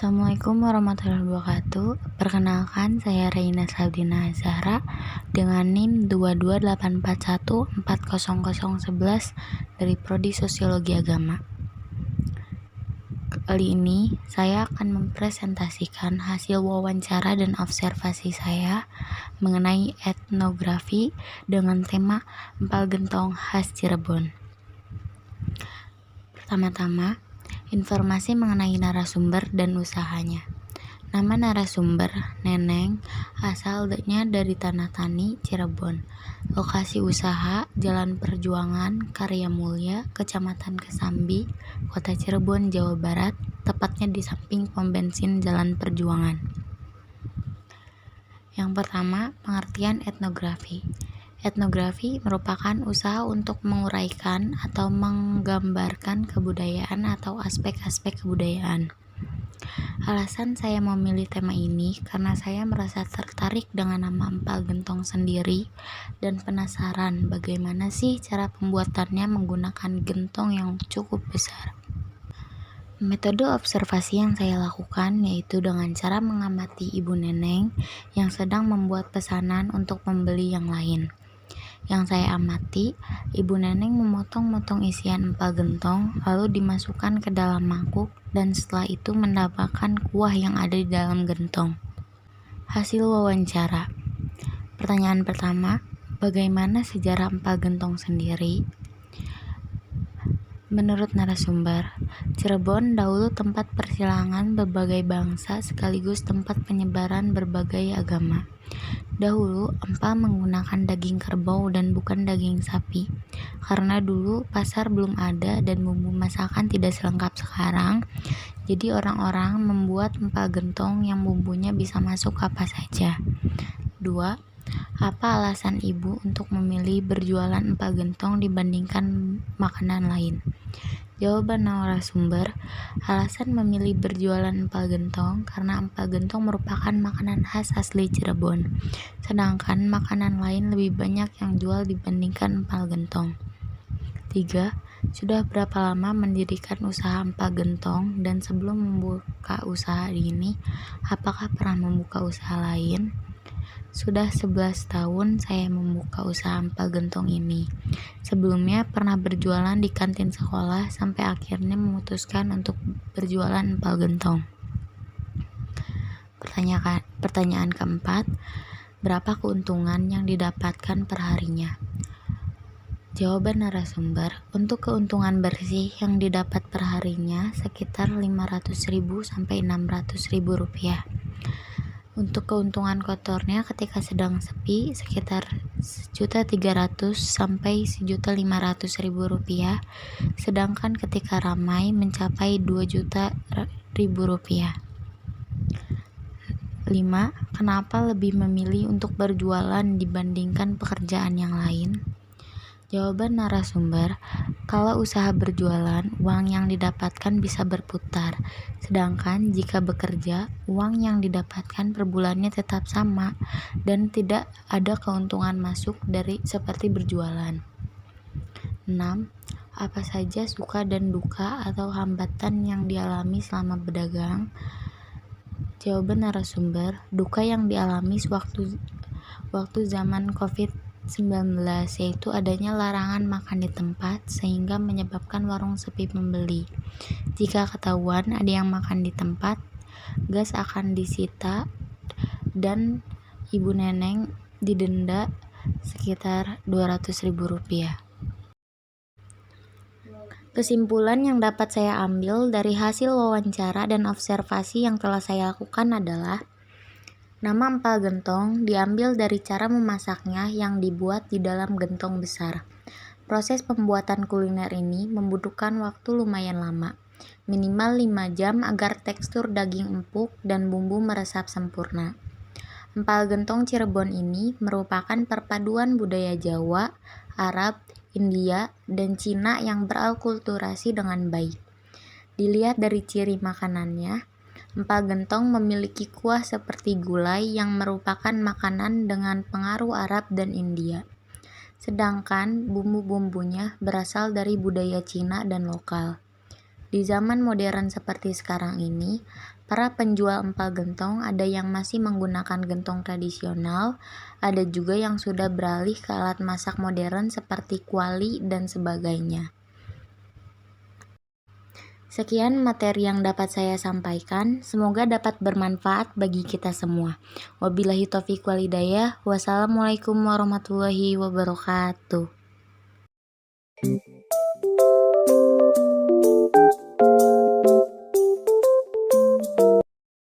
Assalamualaikum warahmatullahi wabarakatuh. Perkenalkan, saya Reina Saldina Zahra dengan NIM 22841400011 dari Prodi Sosiologi Agama. Kali ini saya akan mempresentasikan hasil wawancara dan observasi saya mengenai etnografi dengan tema empal gentong khas Cirebon. Pertama-tama, informasi mengenai narasumber dan usahanya. Nama narasumber, Neneng, asalnya dari Tanah Tani, Cirebon. Lokasi usaha, Jalan Perjuangan, Karya Mulya, Kecamatan Kesambi, Kota Cirebon, Jawa Barat, tepatnya di samping pom bensin Jalan Perjuangan. Yang pertama, pengertian etnografi. Etnografi merupakan usaha untuk menguraikan atau menggambarkan kebudayaan atau aspek-aspek kebudayaan. Alasan saya memilih tema ini karena saya merasa tertarik dengan nama empal gentong sendiri dan penasaran bagaimana sih cara pembuatannya menggunakan gentong yang cukup besar. Metode observasi yang saya lakukan yaitu dengan cara mengamati Ibu Neneng yang sedang membuat pesanan untuk pembeli yang lain. Yang saya amati, Ibu Neneng memotong-motong isian empal gentong lalu dimasukkan ke dalam mangkuk dan setelah itu mendapatkan kuah yang ada di dalam gentong. Hasil wawancara. Pertanyaan pertama, bagaimana sejarah empal gentong sendiri? Menurut narasumber, Cirebon dahulu tempat persilangan berbagai bangsa sekaligus tempat penyebaran berbagai agama. Dahulu, empal menggunakan daging kerbau dan bukan daging sapi. Karena dulu pasar belum ada dan bumbu masakan tidak selengkap sekarang, jadi orang-orang membuat empal gentong yang bumbunya bisa masuk apa saja. 2. Apa alasan ibu untuk memilih berjualan empal gentong dibandingkan makanan lain? Jawaban narasumber, alasan memilih berjualan empal gentong karena empal gentong merupakan makanan khas asli Cirebon, sedangkan makanan lain lebih banyak yang jual dibandingkan empal gentong. 3. Sudah berapa lama mendirikan usaha empal gentong dan sebelum membuka usaha ini, apakah pernah membuka usaha lain? Sudah 11 tahun saya membuka usaha empal gentong ini. Sebelumnya pernah berjualan di kantin sekolah sampai akhirnya memutuskan untuk berjualan empal gentong. Pertanyaan keempat, berapa keuntungan yang didapatkan per harinya? Jawaban narasumber, untuk keuntungan bersih yang didapat per harinya sekitar 500.000 sampai 600.000 rupiah. Untuk keuntungan kotornya ketika sedang sepi sekitar 1.300.000 sampai 1.500.000 rupiah, sedangkan ketika ramai mencapai 2.000.000 rupiah. 5. Kenapa lebih memilih untuk berjualan dibandingkan pekerjaan yang lain? Jawaban narasumber, kalau usaha berjualan, uang yang didapatkan bisa berputar. Sedangkan jika bekerja, uang yang didapatkan per bulannya tetap sama dan tidak ada keuntungan masuk dari seperti berjualan. 6. Apa saja suka dan duka atau hambatan yang dialami selama berdagang? Jawaban narasumber, duka yang dialami waktu zaman COVID-19 yaitu adanya larangan makan di tempat sehingga menyebabkan warung sepi pembeli. Jika ketahuan ada yang makan di tempat, gas akan disita dan Ibu Neneng didenda sekitar 200.000 rupiah. Kesimpulan yang dapat saya ambil dari hasil wawancara dan observasi yang telah saya lakukan adalah nama empal gentong diambil dari cara memasaknya yang dibuat di dalam gentong besar. Proses pembuatan kuliner ini membutuhkan waktu lumayan lama, minimal 5 jam agar tekstur daging empuk dan bumbu meresap sempurna. Empal gentong Cirebon ini merupakan perpaduan budaya Jawa, Arab, India, dan Cina yang beralkulturasi dengan baik. Dilihat dari ciri makanannya, empal gentong memiliki kuah seperti gulai yang merupakan makanan dengan pengaruh Arab dan India. Sedangkan bumbu-bumbunya berasal dari budaya Cina dan lokal. Di zaman modern seperti sekarang ini, para penjual empal gentong ada yang masih menggunakan gentong tradisional, ada juga yang sudah beralih ke alat masak modern seperti kuali dan sebagainya. Sekian materi yang dapat saya sampaikan, semoga dapat bermanfaat bagi kita semua. Wabillahi taufiq wal hidayah. Wassalamualaikum warahmatullahi wabarakatuh.